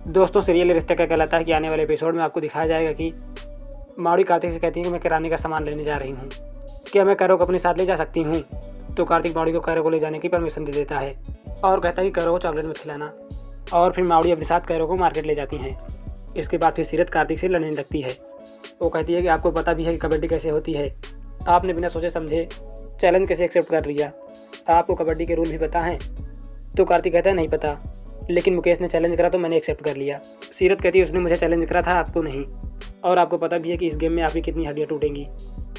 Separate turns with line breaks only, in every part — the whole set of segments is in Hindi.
दोस्तों, सीरियल रिश्ते क्या कहलाता है कि आने वाले एपिसोड में आपको दिखाया जाएगा कि माउड़ी कार्तिक से कहती है कि मैं किराने का सामान लेने जा रही हूँ, क्या मैं कैरो को अपने साथ ले जा सकती हूँ। तो कार्तिक माउड़ी को कैरो को ले जाने की परमिशन दे देता है और कहता है कि कैरो को चॉकलेट मत खिलाना। और फिर माउड़ी अपने साथ कैरो को मार्केट ले जाती हैं। इसके बाद फिर सीरत कार्तिक से लड़ने लगती है। वो कहती है कि आपको पता भी है कि कबड्डी कैसे होती है, आपने बिना सोचे समझे चैलेंज कैसे एक्सेप्ट कर लिया, आपको कबड्डी के रूल भी पता हैं। तो कार्तिक कहता है नहीं पता, लेकिन मुकेश ने चैलेंज करा तो मैंने एक्सेप्ट कर लिया। सीरत कहती है उसने मुझे चैलेंज करा था, आपको नहीं, और आपको पता भी है कि इस गेम में आपकी कितनी हड्डियाँ टूटेंगी।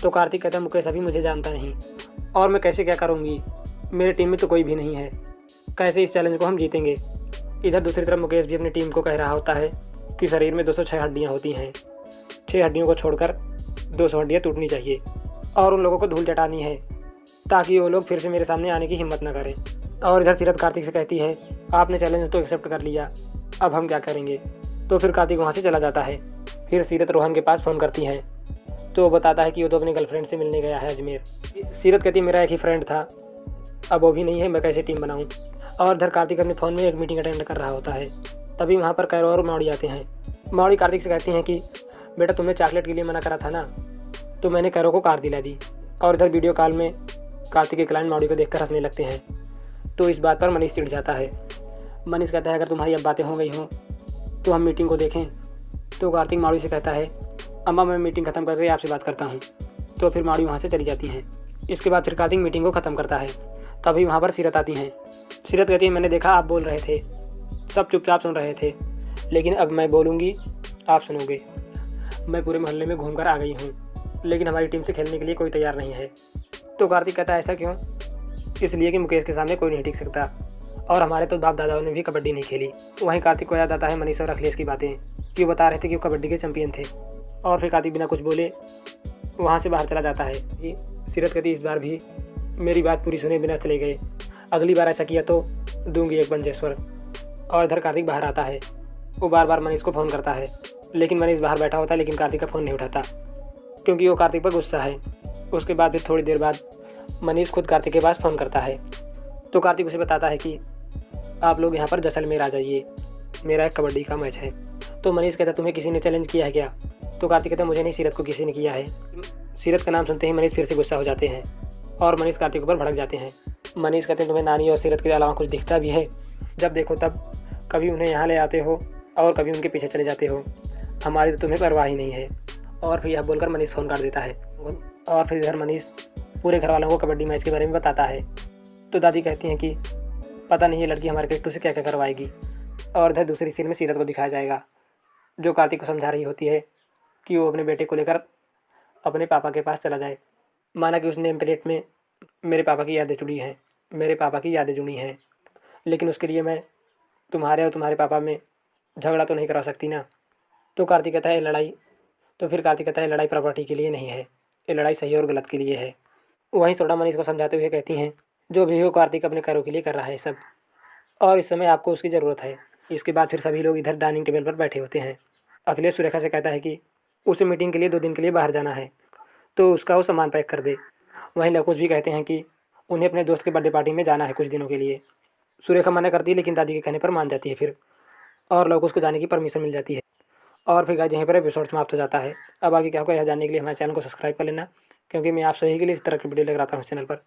तो कार्तिक कहता है मुकेश अभी मुझे जानता नहीं और मैं कैसे क्या करूँगी, मेरी टीम में तो कोई भी नहीं है, कैसे इस चैलेंज को हम जीतेंगे। इधर दूसरी तरफ मुकेश भी अपनी टीम को कह रहा होता है कि शरीर में 206 हड्डियाँ होती हैं, 6 हड्डियों को छोड़कर 200 हड्डियाँ टूटनी चाहिए और उन लोगों को धूल चटानी है ताकि वो लोग फिर से मेरे सामने आने की हिम्मत न करें। और इधर सीरत कार्तिक से कहती है आपने चैलेंज तो एक्सेप्ट कर लिया, अब हम क्या करेंगे। तो फिर कार्तिक वहाँ से चला जाता है। फिर सीरत रोहन के पास फ़ोन करती है तो वो बताता है कि वो तो अपनी गर्लफ्रेंड से मिलने गया है अजमेर। सीरत कहती है मेरा एक ही फ्रेंड था, अब वो भी नहीं है, मैं कैसे टीम बनाऊँ। और इधर कार्तिक अपने फ़ोन में एक मीटिंग अटेंड कर रहा होता है। तभी वहाँ पर कैरो और माउड़ी आते हैं। माउड़ी कार्तिक से कहती हैं कि बेटा तुमने चॉकलेट के लिए मना करा था ना, तो मैंने कैरो को कार दिला दी। और इधर वीडियो कॉल में कार्तिक के क्लाइंट माउड़ी को देखकर हंसने लगते हैं। तो इस बात पर मनीष चिढ़ जाता है। मनीष कहता है अगर तुम्हारी अब बातें हो गई हों तो हम मीटिंग को देखें। तो कार्तिक माउड़ी से कहता है अम्मा मैं मीटिंग ख़त्म करके आपसे बात करता हूँ। तो फिर माउड़ी वहाँ से चली जाती हैं। इसके बाद फिर कार्तिक मीटिंग को ख़त्म करता है। तभी वहाँ पर सीरत आती हैं। सीरत कहती है मैंने देखा आप बोल रहे थे, सब चुपचाप सुन रहे थे, लेकिन अब मैं बोलूँगी आप सुनोगे। मैं पूरे मोहल्ले में घूम कर आ गई हूँ, लेकिन हमारी टीम से खेलने के लिए कोई तैयार नहीं है। तो कार्तिक कहता है ऐसा क्यों। इसलिए कि मुकेश के सामने कोई नहीं टिक सकता और हमारे तो बाप दादाओं ने भी कबड्डी नहीं खेली। वहीं कार्तिक को याद आता है मनीष और अखिलेश की बातें कि वो बता रहे थे कि वो कबड्डी के चैंपियन थे। और फिर कार्तिक बिना कुछ बोले वहाँ से बाहर चला जाता है। सीरत कहती इस बार भी मेरी बात पूरी सुने बिना चले गए, अगली बार ऐसा किया तो दूंगी एक पंचेश्वर। और इधर कार्तिक बाहर आता है। वो बार बार मनीष को फ़ोन करता है, लेकिन मनीष बाहर बैठा होता है, लेकिन कार्तिक का फ़ोन नहीं उठाता क्योंकि वो कार्तिक पर गुस्सा है। उसके बाद फिर थोड़ी देर बाद मनीष खुद कार्तिक के पास फ़ोन करता है। तो कार्तिक उसे बताता है कि आप लोग यहाँ पर जैसलमेर आ जाइए, मेरा एक कबड्डी का मैच है। तो मनीष कहता तुम्हें किसी ने चैलेंज किया है क्या। तो कार्तिक कहता मुझे नहीं, सीरत को किसी ने किया है। सीरत का नाम सुनते ही मनीष फिर से गुस्सा हो जाते हैं और मनीष कार्तिक पर भड़क जाते हैं। मनीष कहते हैं तुम्हें नानी और सीरत के अलावा कुछ दिखता भी है, जब देखो तब कभी उन्हें यहाँ ले आते हो और कभी उनके पीछे चले जाते हो, हमारी तो तुम्हें परवाह ही नहीं है। और फिर यह बोलकर मनीष फ़ोन काट देता है। और फिर इधर मनीष पूरे घर वालों को कबड्डी मैच के बारे में बताता है। तो दादी कहती हैं कि पता नहीं ये लड़की हमारे किट्टू से क्या क्या करवाएगी। और इधर दूसरी सीन में सीरत को दिखाया जाएगा जो कार्तिक को समझा रही होती है कि वो अपने बेटे को लेकर अपने पापा के पास चला जाए। माना कि उस नेम प्लेट में मेरे पापा की यादें जुड़ी हैं, मेरे पापा की यादें जुड़ी हैं, लेकिन उसके लिए मैं तुम्हारे और तुम्हारे पापा में झगड़ा तो नहीं करा सकती ना। तो कार्तिक कहता है लड़ाई, तो फिर कार्तिक कहता है लड़ाई प्रॉपर्टी के लिए नहीं है, ये लड़ाई सही और गलत के लिए है। वहीं सोडा मनीष को समझाते हुए कहती हैं जो भी हो कार्तिक अपने कार्यों के लिए कर रहा है सब, और इस समय आपको उसकी ज़रूरत है। इसके बाद फिर सभी लोग इधर डाइनिंग टेबल पर बैठे होते हैं। अखिलेश सुरेखा से कहता है कि उसे मीटिंग के लिए 2 दिन के लिए बाहर जाना है तो उसका वो सामान पैक कर दे। वहीं लकुश भी कहते हैं कि उन्हें अपने दोस्त के बर्थडे पार्टी में जाना है कुछ दिनों के लिए। सुरेखा मना करती है लेकिन दादी के कहने पर मान जाती है फिर, और लकुश को जाने की परमिशन मिल जाती है। और फिर गाइस यहीं पर एपिसोड समाप्त हो जाता है। अब आगे क्या होगा यह जानने के लिए हमारे चैनल को सब्सक्राइब कर लेना, क्योंकि मैं आप सभी के लिए इस तरह की वीडियो लेकर आता हूँ चैनल पर।